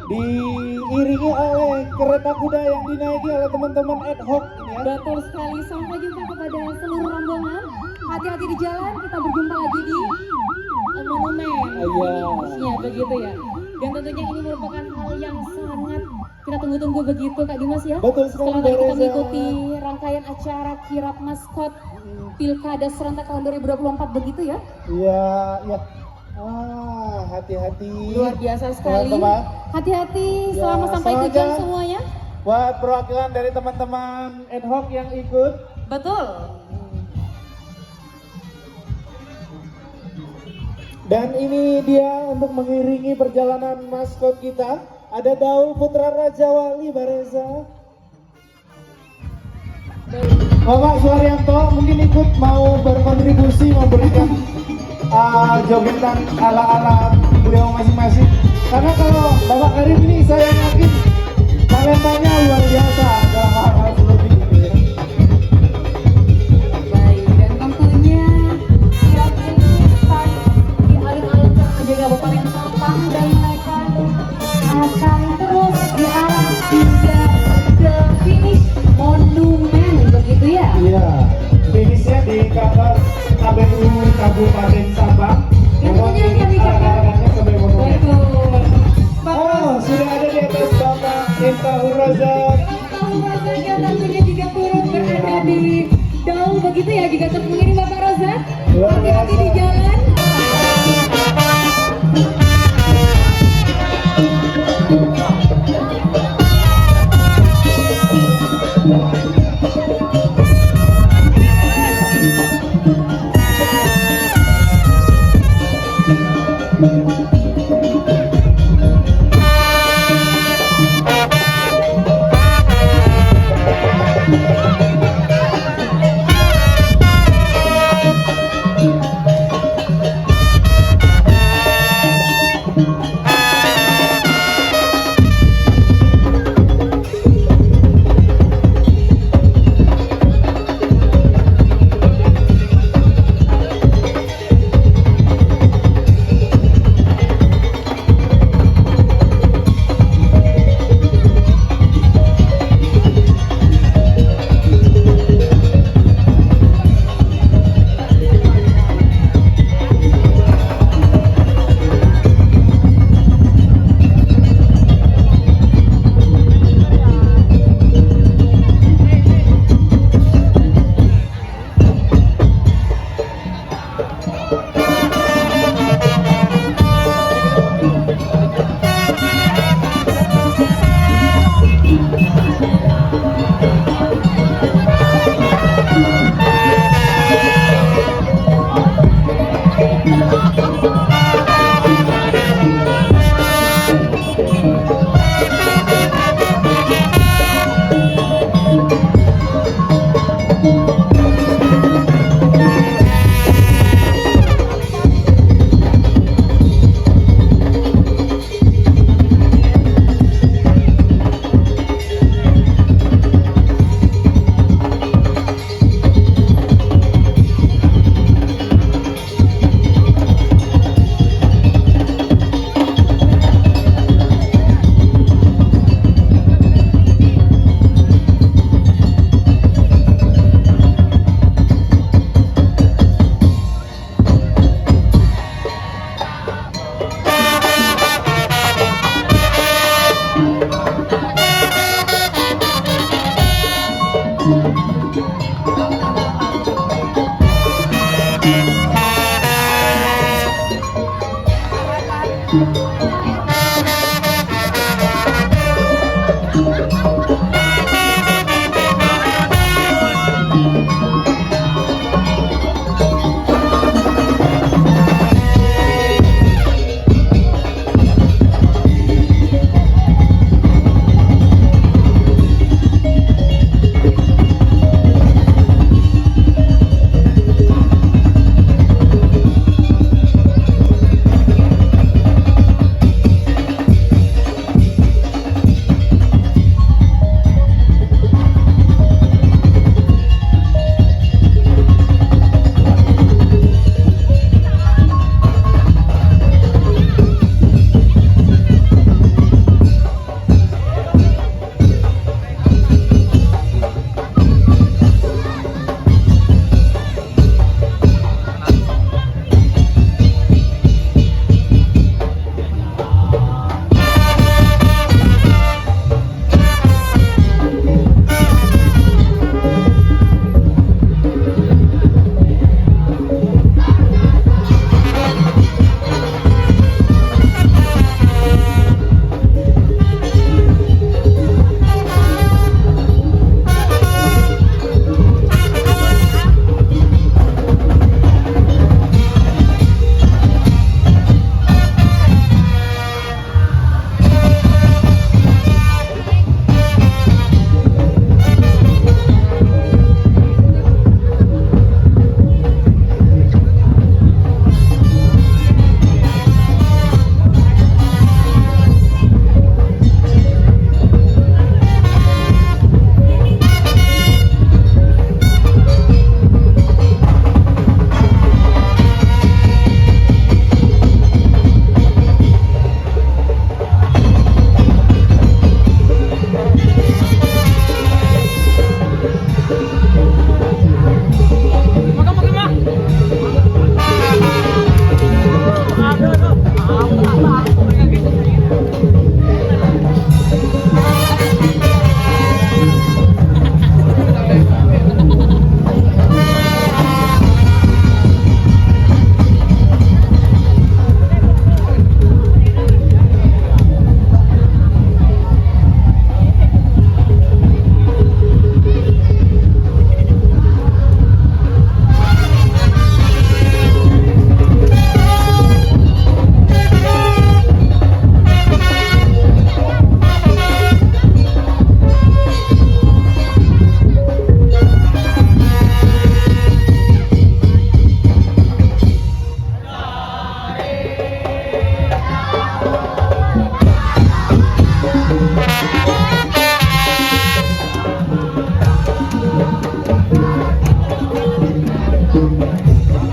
diiringi oleh kereta kuda yang dinaiki oleh teman-teman ad hoc ini ya. Betul sekali, sampai jumpa kepada seluruh rombongan. Hati-hati di jalan, kita berjumpa lagi di monumen. Iya. Begitu ya. Dan tentunya ini merupakan hal yang sangat kita tunggu-tunggu begitu Kak Dimas ya. Betul sekali, Setelah tadi kita Reza. mengikuti rangkaian acara kirap maskot Pilkada serentak tahun 2024 begitu ya. Iya, iya. Hati-hati. Luar biasa sekali. Teman-teman. Hati-hati Ya, selama sampai sengaja. tujuan semuanya. Buat perwakilan dari teman-teman ad hoc yang ikut. Betul. Dan ini dia untuk mengiringi perjalanan maskot kita. Ada Daul Putra Raja Wali Bareza. Bapak Suharyanto mungkin ikut mau berkontribusi memberikan jogetan ala-ala beliau masing-masing. Karena kalau Bapak Karim ini saya yakin talentanya luar biasa dalam hal-hal seperti ini. Baik, dan tentunya kirap ini start di alun-alun menuju Kabupaten Sampang dan mereka akan terus diarah hingga ke finish monumen begitu ya. Iya, finishnya di kantor KPU Kabupaten Sampang. Dan tentunya kami ucapkan sampai monumen. betul. Oh, sudah ada di atas Bapak Enta Hurazak. Rasanya tentunya juga turut berada di daun begitu ya juga terpunya ini Bapak Rozak. Luar Hati-hati biasa. di jalan.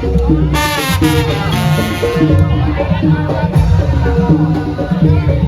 Thank you.